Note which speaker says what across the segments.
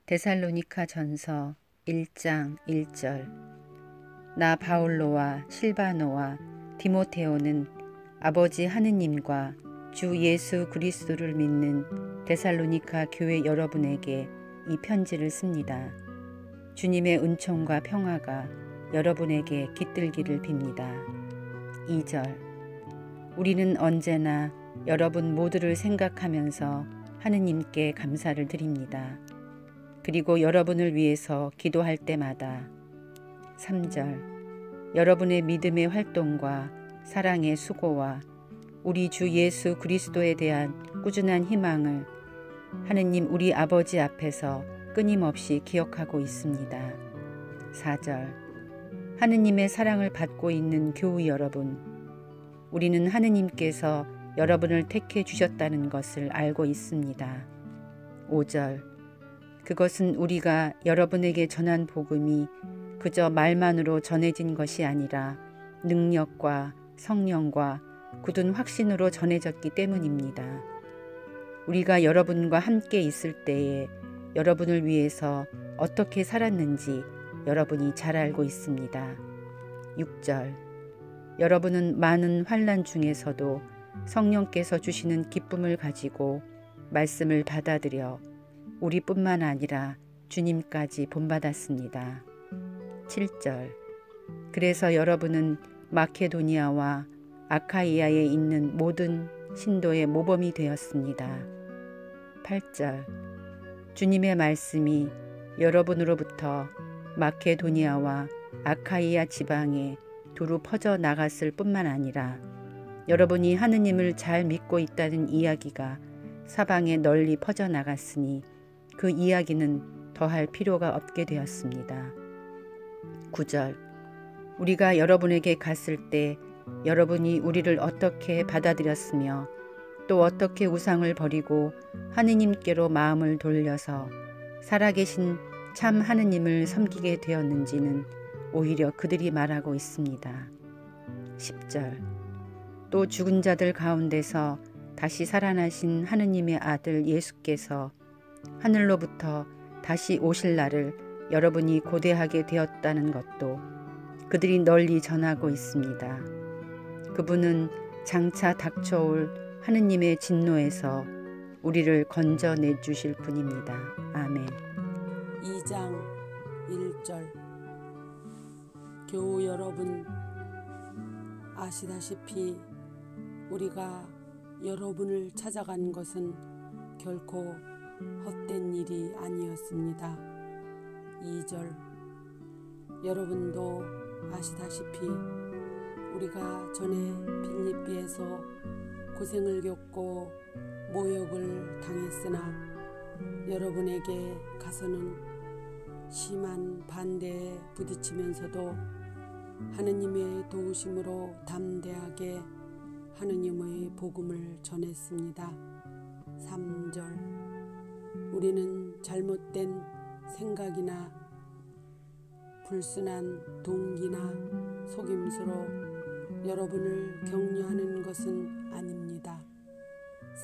Speaker 1: 데살로니가 전서 1장 1절. 나 바울로와 실바노와 디모테오는 아버지 하느님과 주 예수 그리스도를 믿는 데살로니가 교회 여러분에게 이 편지를 씁니다. 주님의 은총과 평화가 여러분에게 깃들기를 빕니다. 2절. 우리는 언제나 여러분 모두를 생각하면서 하느님께 감사를 드립니다. 그리고 여러분을 위해서 기도할 때마다 3절. 여러분의 믿음의 활동과 사랑의 수고와 우리 주 예수 그리스도에 대한 꾸준한 희망을 하느님 우리 아버지 앞에서 끊임없이 기억하고 있습니다. 4절. 하느님의 사랑을 받고 있는 교우 여러분, 우리는 하느님께서 여러분을 택해 주셨다는 것을 알고 있습니다. 5절. 그것은 우리가 여러분에게 전한 복음이 그저 말만으로 전해진 것이 아니라 능력과 성령과 굳은 확신으로 전해졌기 때문입니다. 우리가 여러분과 함께 있을 때에 여러분을 위해서 어떻게 살았는지 여러분이 잘 알고 있습니다. 6절. 여러분은 많은 환난 중에서도 성령께서 주시는 기쁨을 가지고 말씀을 받아들여 우리뿐만 아니라 주님까지 본받았습니다. 7절. 그래서 여러분은 마케도니아와 아카이아에 있는 모든 신도의 모범이 되었습니다. 8절. 주님의 말씀이 여러분으로부터 마케도니아와 아카이아 지방에 두루 퍼져 나갔을 뿐만 아니라 여러분이 하느님을 잘 믿고 있다는 이야기가 사방에 널리 퍼져 나갔으니 그 이야기는 더할 필요가 없게 되었습니다. 9절. 우리가 여러분에게 갔을 때 여러분이 우리를 어떻게 받아들였으며 또 어떻게 우상을 버리고 하느님께로 마음을 돌려서 살아계신 참 하느님을 섬기게 되었는지는 오히려 그들이 말하고 있습니다. 10절. 또 죽은 자들 가운데서 다시 살아나신 하느님의 아들 예수께서 하늘로부터 다시 오실 날을 여러분이 고대하게 되었다는 것도 그들이 널리 전하고 있습니다. 그분은 장차 닥쳐올 하느님의 진노에서 우리를 건져내 주실 분입니다. 아멘.
Speaker 2: 2장 1절. 교우 여러분, 아시다시피 우리가 여러분을 찾아간 것은 결코 헛된 일이 아니었습니다. 2절. 여러분도 아시다시피 우리가 전에 빌립비에서 고생을 겪고 모욕을 당했으나 여러분에게 가서는 심한 반대에 부딪히면서도 하느님의 도우심으로 담대하게 하느님의 복음을 전했습니다. 3절. 우리는 잘못된 생각이나 불순한 동기나 속임수로 여러분을 격려하는 것은 아닙니다.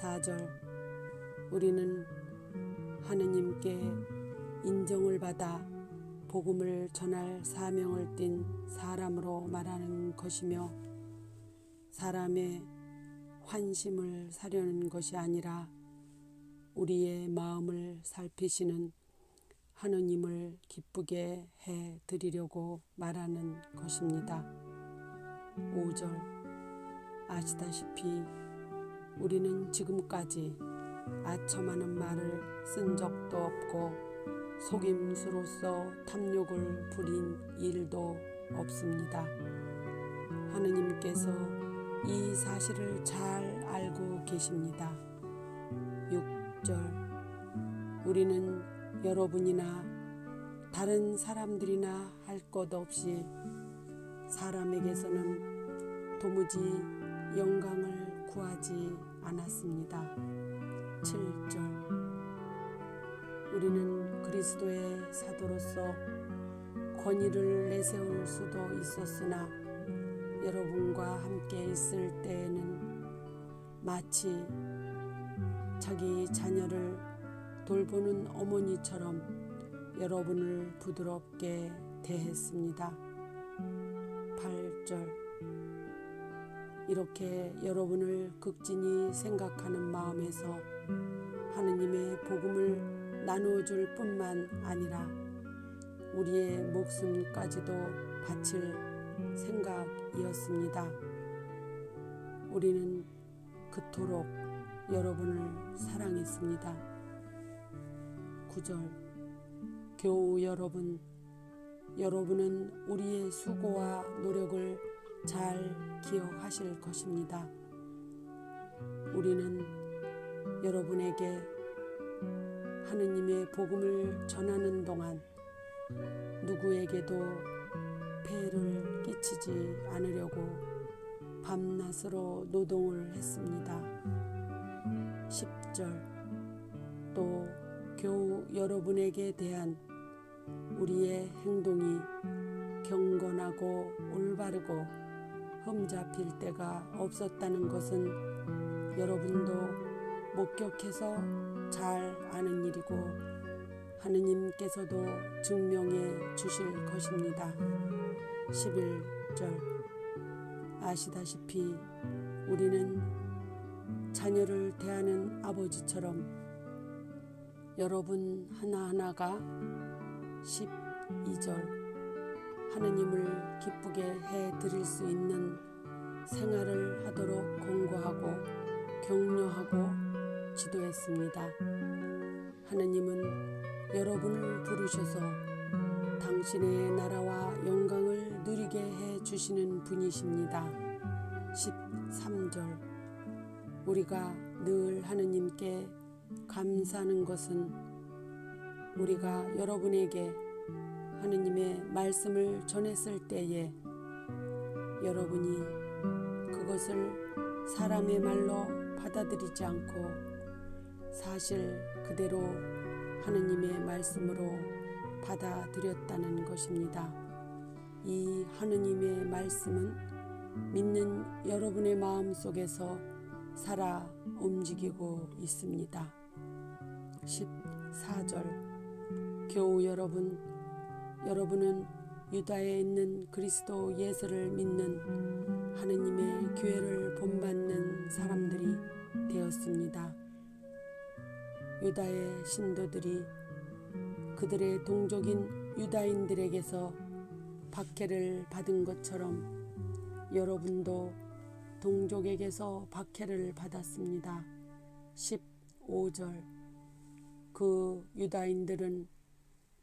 Speaker 2: 4절. 우리는 하느님께 인정을 받아 복음을 전할 사명을 띤 사람으로 말하는 것이며 사람의 환심을 사려는 것이 아니라 우리의 마음을 살피시는 하느님을 기쁘게 해 드리려고 말하는 것입니다. 5절. 아시다시피 우리는 지금까지 아첨하는 말을 쓴 적도 없고 속임수로서 탐욕을 부린 일도 없습니다. 하느님께서 이 사실을 잘 알고 계십니다. 6절. 우리는 여러분이나 다른 사람들이나 할 것 없이 사람에게서는 도무지 영광을 구하지 않았습니다. 7절. 우리는 그리스도의 사도로서 권위를 내세울 수도 있었으나 여러분과 함께 있을 때에는 마치 자기 자녀를 돌보는 어머니처럼 여러분을 부드럽게 대했습니다. 8절 이렇게 여러분을 극진히 생각하는 마음에서 하느님의 복음을 나누어줄 뿐만 아니라 우리의 목숨까지도 바칠 생각이었습니다. 우리는 그토록 여러분을 사랑했습니다. 9절 교우 여러분, 여러분은 우리의 수고와 노력을 잘 기억하실 것입니다. 우리는 여러분에게 하느님의 복음을 전하는 동안 누구에게도 폐해를 끼치지 않으려고 밤낮으로 노동을 했습니다. 10절 또 교우 여러분에게 대한 우리의 행동이 경건하고 올바르고 흠잡힐 때가 없었다는 것은 여러분도 목격해서 잘 아는 일이고 하느님께서도 증명해 주실 것입니다. 11절 아시다시피 우리는 자녀를 대하는 아버지처럼 여러분 하나하나가 12절 하느님을 기쁘게 해 드릴 수 있는 생활을 하도록 권고하고 격려하고 지도했습니다. 하느님은 여러분을 부르셔서 당신의 나라와 영광을 누리게 해 주시는 분이십니다. 13절 우리가 늘 하느님께 감사하는 것은 우리가 여러분에게 하느님의 말씀을 전했을 때에 여러분이 그것을 사람의 말로 받아들이지 않고 사실 그대로 하느님의 말씀으로 받아들였다는 것입니다. 이 하느님의 말씀은 믿는 여러분의 마음 속에서 살아 움직이고 있습니다. 14절 교우 여러분은 유다에 있는 그리스도 예수를 믿는 하느님의 교회를 본받는 사람들이 되었습니다. 유다의 신도들이 그들의 동족인 유다인들에게서 박해를 받은 것처럼 여러분도 동족에게서 박해를 받았습니다. 15절 그 유다인들은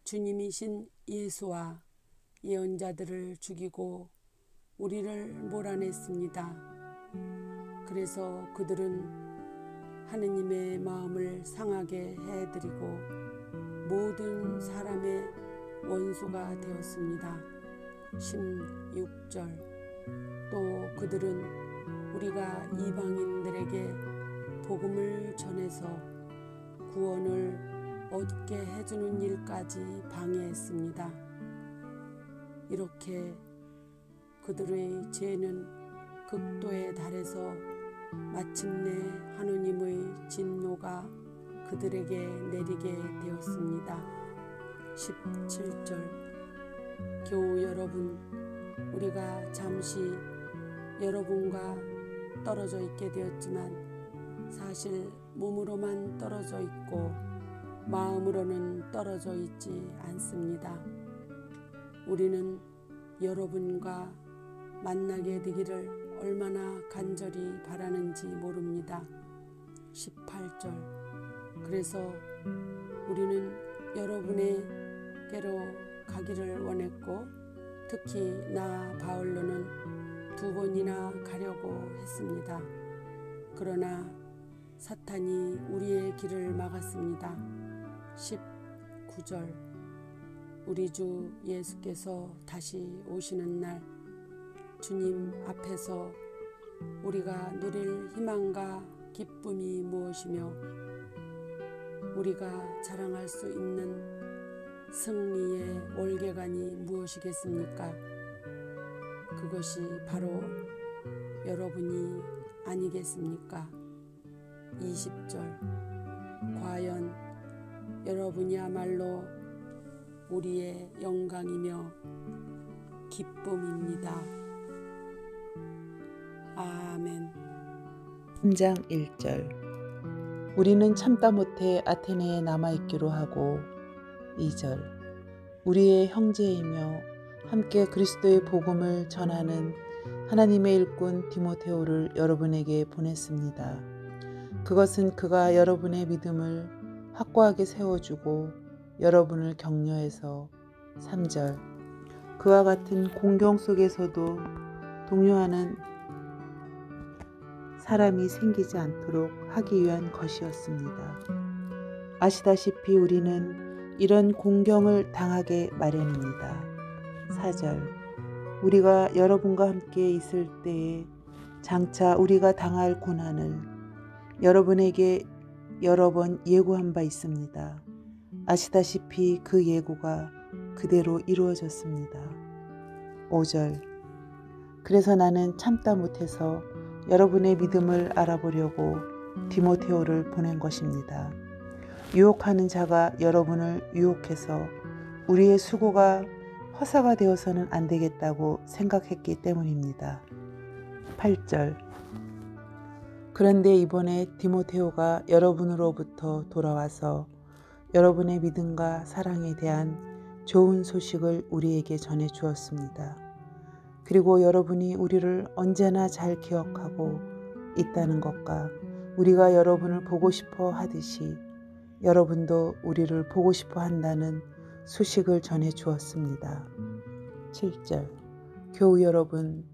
Speaker 2: 주님이신 예수와 예언자들을 죽이고 우리를 몰아냈습니다. 그래서 그들은 하느님의 마음을 상하게 해드리고 모든 사람의 원수가 되었습니다. 16절 또 그들은 우리가 이방인들에게 복음을 전해서 구원을 얻게 해주는 일까지 방해했습니다. 이렇게 그들의 죄는 극도에 달해서 마침내 하느님의 진노가 그들에게 내리게 되었습니다. 17절 교우 여러분, 우리가 잠시 여러분과 떨어져 있게 되었지만 사실 몸으로만 떨어져 있고 마음으로는 떨어져 있지 않습니다. 우리는 여러분과 만나게 되기를 얼마나 간절히 바라는지 모릅니다. 18절 그래서 우리는 여러분에게로 가기를 원했고 특히 나 바울로는 2번이나 가려고 했습니다. 그러나 사탄이 우리의 길을 막았습니다. 19절 우리 주 예수께서 다시 오시는 날 주님 앞에서 우리가 누릴 희망과 기쁨이 무엇이며 우리가 자랑할 수 있는 승리의 월계관이 무엇이겠습니까? 그것이 바로 여러분이 아니겠습니까? 20절 과연 여러분이야말로 우리의 영광이며 기쁨입니다. 아멘.
Speaker 3: 3장 1절. 우리는 참다 못해 아테네에 남아있기로 하고 2절. 우리의 형제이며 함께 그리스도의 복음을 전하는 하나님의 일꾼 디모데오를 여러분에게 보냈습니다. 그것은 그가 여러분의 믿음을 확고하게 세워주고 여러분을 격려해서 3절. 그와 같은 공경 속에서도 동요하는 사람이 생기지 않도록 하기 위한 것이었습니다. 아시다시피 우리는 이런 공경을 당하게 마련입니다. 4절. 우리가 여러분과 함께 있을 때에 장차 우리가 당할 고난을 여러분에게 여러 번 예고한 바 있습니다. 아시다시피 그 예고가 그대로 이루어졌습니다. 5절. 그래서 나는 참다 못해서 여러분의 믿음을 알아보려고 디모데오를 보낸 것입니다. 유혹하는 자가 여러분을 유혹해서 우리의 수고가 허사가 되어서는 안 되겠다고 생각했기 때문입니다. 8절. 그런데 이번에 디모데오가 여러분으로부터 돌아와서 여러분의 믿음과 사랑에 대한 좋은 소식을 우리에게 전해 주었습니다. 그리고 여러분이 우리를 언제나 잘 기억하고 있다는 것과 우리가 여러분을 보고 싶어 하듯이 여러분도 우리를 보고 싶어 한다는 소식을 전해 주었습니다. 7절. 교우 여러분,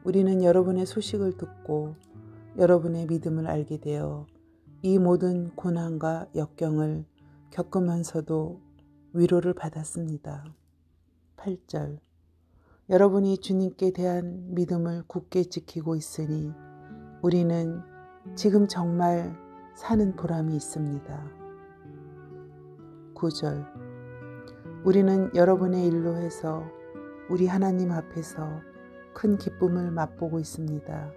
Speaker 3: 우리는 여러분의 소식을 듣고 여러분의 믿음을 알게 되어 이 모든 고난과 역경을 겪으면서도 위로를 받았습니다. 8절. 여러분이 주님께 대한 믿음을 굳게 지키고 있으니 우리는 지금 정말 사는 보람이 있습니다. 9절. 우리는 여러분의 일로 해서 우리 하나님 앞에서 큰 기쁨을 맛보고 있습니다.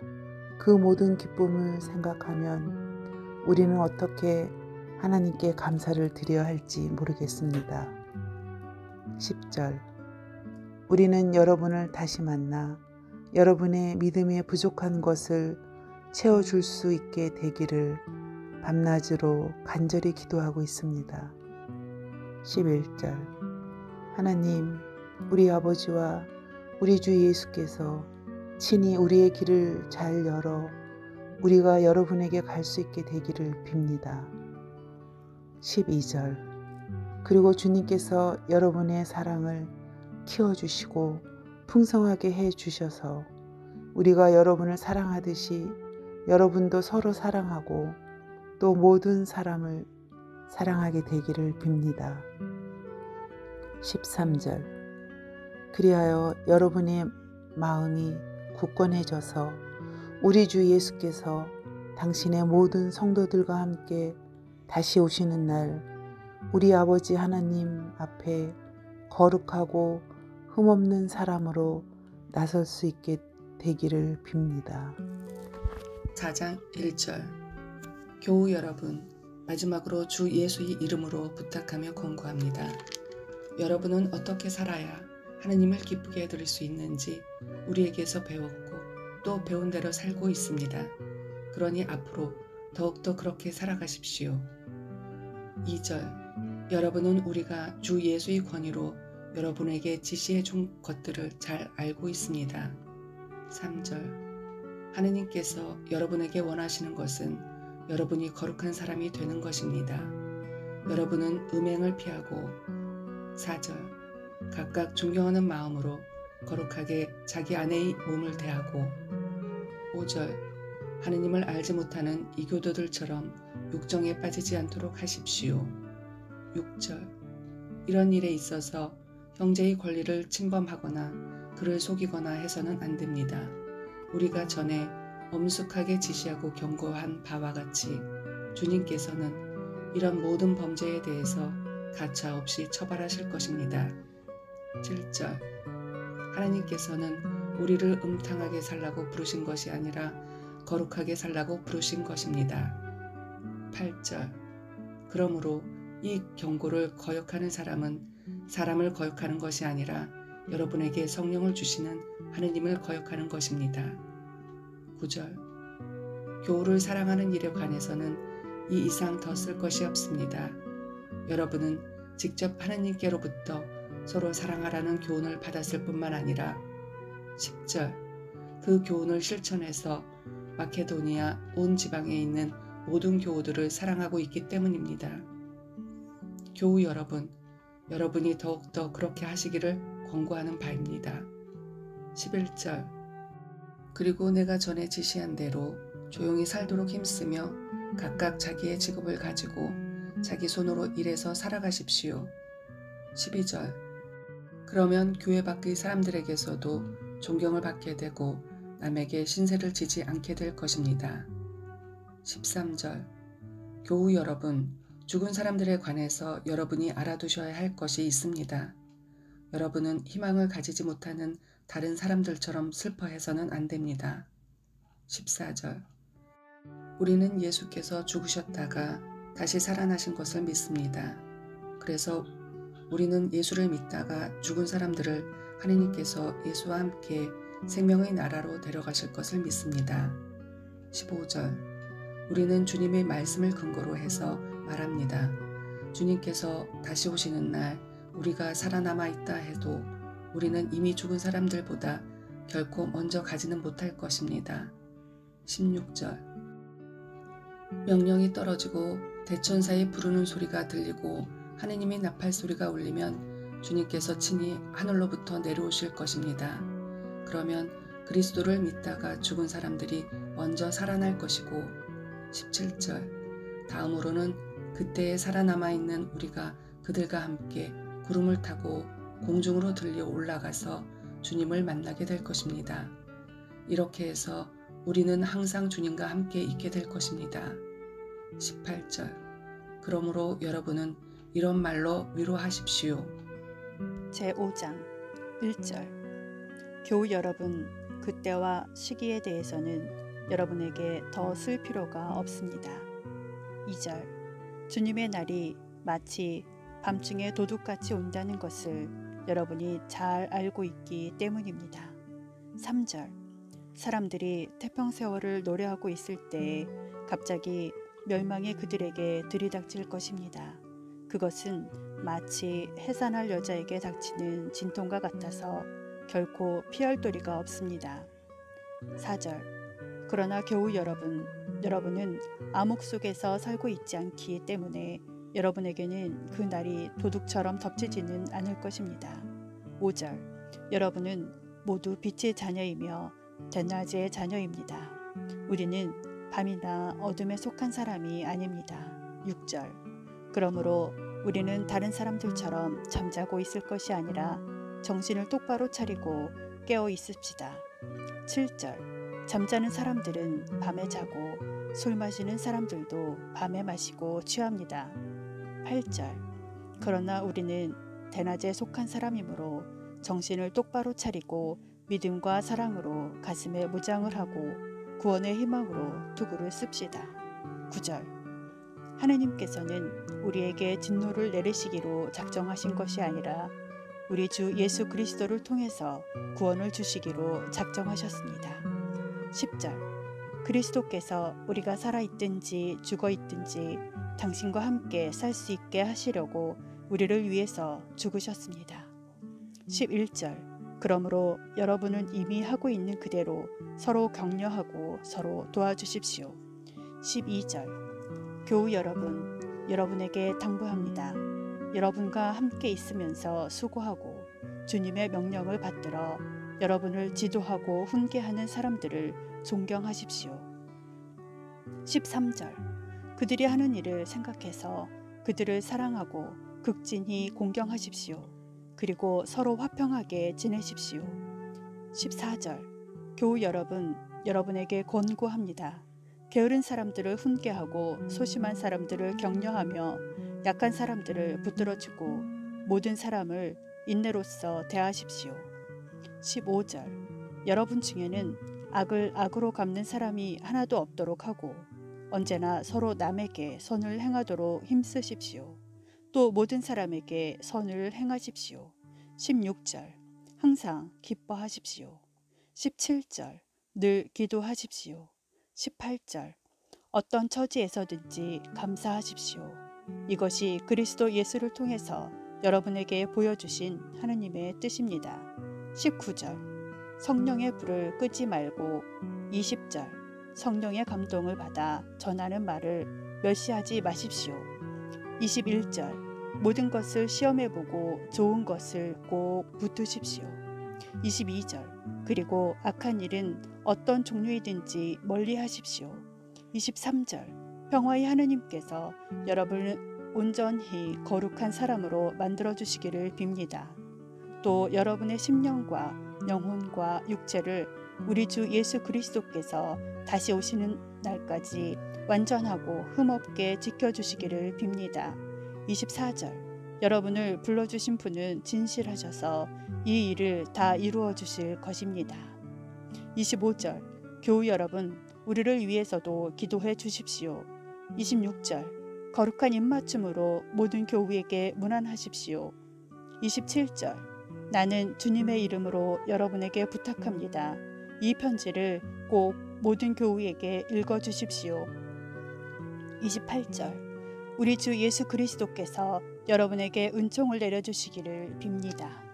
Speaker 3: 그 모든 기쁨을 생각하면 우리는 어떻게 하나님께 감사를 드려야 할지 모르겠습니다. 10절. 우리는 여러분을 다시 만나 여러분의 믿음에 부족한 것을 채워줄 수 있게 되기를 밤낮으로 간절히 기도하고 있습니다. 11절. 하나님, 우리 아버지와 우리 주 예수께서 친히 우리의 길을 잘 열어 우리가 여러분에게 갈 수 있게 되기를 빕니다. 12절. 그리고 주님께서 여러분의 사랑을 키워주시고 풍성하게 해주셔서 우리가 여러분을 사랑하듯이 여러분도 서로 사랑하고 또 모든 사람을 사랑하게 되기를 빕니다. 13절. 그리하여 여러분의 마음이 굳건해져서 우리 주 예수께서 당신의 모든 성도들과 함께 다시 오시는 날 우리 아버지 하나님 앞에 거룩하고 흠없는 사람으로 나설 수 있게 되기를 빕니다.
Speaker 4: 4장 1절. 교우 여러분, 마지막으로 주 예수의 이름으로 부탁하며 권고합니다. 여러분은 어떻게 살아야 하나님을 기쁘게 해드릴 수 있는지 우리에게서 배웠고 또 배운 대로 살고 있습니다. 그러니 앞으로 더욱더 그렇게 살아가십시오. 2절. 여러분은 우리가 주 예수의 권위로 여러분에게 지시해 준 것들을 잘 알고 있습니다. 3절. 하느님께서 여러분에게 원하시는 것은 여러분이 거룩한 사람이 되는 것입니다. 여러분은 음행을 피하고 4절. 각각 존경하는 마음으로 거룩하게 자기 아내의 몸을 대하고 5절. 하느님을 알지 못하는 이교도들처럼 욕정에 빠지지 않도록 하십시오. 6절. 이런 일에 있어서 형제의 권리를 침범하거나 그를 속이거나 해서는 안 됩니다. 우리가 전에 엄숙하게 지시하고 경고한 바와 같이 주님께서는 이런 모든 범죄에 대해서 가차없이 처벌하실 것입니다. 7절. 하나님께서는 우리를 음탕하게 살라고 부르신 것이 아니라 거룩하게 살라고 부르신 것입니다. 8절. 그러므로 이 경고를 거역하는 사람은 사람을 거역하는 것이 아니라 여러분에게 성령을 주시는 하느님을 거역하는 것입니다. 9절. 교우를 사랑하는 일에 관해서는 이 이상 더 쓸 것이 없습니다. 여러분은 직접 하느님께로부터 서로 사랑하라는 교훈을 받았을 뿐만 아니라 10절. 그 교훈을 실천해서 마케도니아 온 지방에 있는 모든 교우들을 사랑하고 있기 때문입니다. 교우 여러분, 여러분이 더욱더 그렇게 하시기를 권고하는 바입니다. 11절. 그리고 내가 전에 지시한 대로 조용히 살도록 힘쓰며 각각 자기의 직업을 가지고 자기 손으로 일해서 살아가십시오. 12절. 그러면 교회 밖의 사람들에게서도 존경을 받게 되고 남에게 신세를 지지 않게 될 것입니다. 13절. 교우 여러분, 죽은 사람들에 관해서 여러분이 알아두셔야 할 것이 있습니다. 여러분은 희망을 가지지 못하는 다른 사람들처럼 슬퍼해서는 안 됩니다. 14절. 우리는 예수께서 죽으셨다가 다시 살아나신 것을 믿습니다. 그래서 우리는 예수를 믿다가 죽은 사람들을 하느님께서 예수와 함께 생명의 나라로 데려가실 것을 믿습니다. 15절. 우리는 주님의 말씀을 근거로 해서 말합니다. 주님께서 다시 오시는 날 우리가 살아남아 있다 해도 우리는 이미 죽은 사람들보다 결코 먼저 가지는 못할 것입니다. 16절. 명령이 떨어지고 대천사의 부르는 소리가 들리고 하느님의 나팔 소리가 울리면 주님께서 친히 하늘로부터 내려오실 것입니다. 그러면 그리스도를 믿다가 죽은 사람들이 먼저 살아날 것이고 17절. 다음으로는 그때에 살아남아 있는 우리가 그들과 함께 구름을 타고 공중으로 들려 올라가서 주님을 만나게 될 것입니다. 이렇게 해서 우리는 항상 주님과 함께 있게 될 것입니다. 18절. 그러므로 여러분은 이런 말로 위로하십시오.
Speaker 5: 제5장 1절. 교우 여러분, 그때와 시기에 대해서는 여러분에게 더 쓸 필요가 없습니다. 2절. 주님의 날이 마치 밤중에 도둑같이 온다는 것을 여러분이 잘 알고 있기 때문입니다. 3절. 사람들이 태평세월을 노래하고 있을 때 갑자기 멸망이 그들에게 들이닥칠 것입니다. 그것은 마치 해산할 여자에게 닥치는 진통과 같아서 결코 피할 도리가 없습니다. 4절. 그러나 교우 여러분, 여러분은 암흑 속에서 살고 있지 않기 때문에 여러분에게는 그 날이 도둑처럼 덮치지는 않을 것입니다. 5절. 여러분은 모두 빛의 자녀이며 대낮의 자녀입니다. 우리는 밤이나 어둠에 속한 사람이 아닙니다. 6절. 그러므로 우리는 다른 사람들처럼 잠자고 있을 것이 아니라 정신을 똑바로 차리고 깨어 있읍시다. 7절. 잠자는 사람들은 밤에 자고 술 마시는 사람들도 밤에 마시고 취합니다. 8절. 그러나 우리는 대낮에 속한 사람이므로 정신을 똑바로 차리고 믿음과 사랑으로 가슴에 무장을 하고 구원의 희망으로 투구를 씁시다. 9절. 하느님께서는 우리에게 진노를 내리시기로 작정하신 것이 아니라 우리 주 예수 그리스도를 통해서 구원을 주시기로 작정하셨습니다. 10절. 그리스도께서 우리가 살아있든지 죽어있든지 당신과 함께 살 수 있게 하시려고 우리를 위해서 죽으셨습니다. 11절. 그러므로 여러분은 이미 하고 있는 그대로 서로 격려하고 서로 도와주십시오. 12절. 교우 여러분, 여러분에게 당부합니다. 여러분과 함께 있으면서 수고하고 주님의 명령을 받들어 여러분을 지도하고 훈계하는 사람들을 존경하십시오. 13절. 그들이 하는 일을 생각해서 그들을 사랑하고 극진히 공경하십시오. 그리고 서로 화평하게 지내십시오. 14절. 교우 여러분, 여러분에게 권고합니다. 게으른 사람들을 훈계하고 소심한 사람들을 격려하며 약한 사람들을 붙들어주고 모든 사람을 인내로써 대하십시오. 15절. 여러분 중에는 악을 악으로 갚는 사람이 하나도 없도록 하고 언제나 서로 남에게 선을 행하도록 힘쓰십시오. 또 모든 사람에게 선을 행하십시오. 16절 항상 기뻐하십시오. 17절 늘 기도하십시오. 18절 어떤 처지에서든지 감사하십시오. 이것이 그리스도 예수를 통해서 여러분에게 보여주신 하느님의 뜻입니다. 19절 성령의 불을 끄지 말고 20절 성령의 감동을 받아 전하는 말을 멸시하지 마십시오. 21절 모든 것을 시험해보고 좋은 것을 꼭 붙으십시오. 22절 그리고 악한 일은 어떤 종류이든지 멀리 하십시오. 23절 평화의 하느님께서 여러분을 온전히 거룩한 사람으로 만들어주시기를 빕니다. 또 여러분의 심령과 영혼과 육체를 우리 주 예수 그리스도께서 다시 오시는 날까지 완전하고 흠없게 지켜주시기를 빕니다. 24절 여러분을 불러주신 분은 진실하셔서 이 일을 다 이루어 주실 것입니다. 25절 교우 여러분 우리를 위해서도 기도해 주십시오. 26절 거룩한 입맞춤으로 모든 교우에게 문안하십시오. 27절 나는 주님의 이름으로 여러분에게 부탁합니다. 이 편지를 꼭 모든 교우에게 읽어주십시오. 28절 우리 주 예수 그리스도께서 여러분에게 은총을 내려주시기를 빕니다.